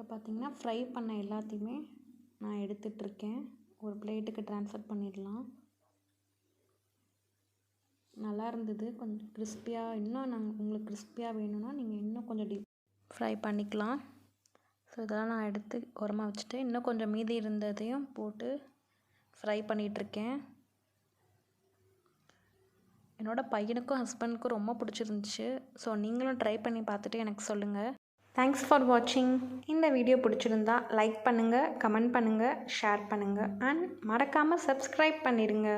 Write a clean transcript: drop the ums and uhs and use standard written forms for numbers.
இப்போ பார்த்திங்கன்னா ஃப்ரை பண்ண எல்லாத்தையுமே நான் எடுத்துகிட்ருக்கேன். ஒரு பிளேட்டுக்கு ட்ரான்ஸ்ஃபர் பண்ணிடலாம். நல்லா இருந்தது. கொஞ்சம் கிறிஸ்பியாக, இன்னும் உங்களுக்கு கிறிஸ்பியாக வேணும்னா நீங்கள் இன்னும் கொஞ்சம் ஃப்ரை பண்ணிக்கலாம். ஸோ இதெல்லாம் நான் எடுத்து ஓரமாக வச்சுட்டு இன்னும் கொஞ்சம் மீதி இருந்ததையும் போட்டு ஃப்ரை பண்ணிகிட்ருக்கேன். என்னோடய பையனுக்கும் ஹஸ்பண்டுக்கும் ரொம்ப பிடிச்சிருந்துச்சு. ஸோ நீங்களும் ட்ரை பண்ணி பார்த்துட்டு எனக்கு சொல்லுங்கள். தேங்க்ஸ் ஃபார் வாட்சிங். இந்த வீடியோ பிடிச்சிருந்தா லைக் பண்ணுங்கள், கமெண்ட் பண்ணுங்கள், ஷேர் பண்ணுங்கள் அண்ட் மறக்காமல் சப்ஸ்கிரைப் பண்ணிடுங்க.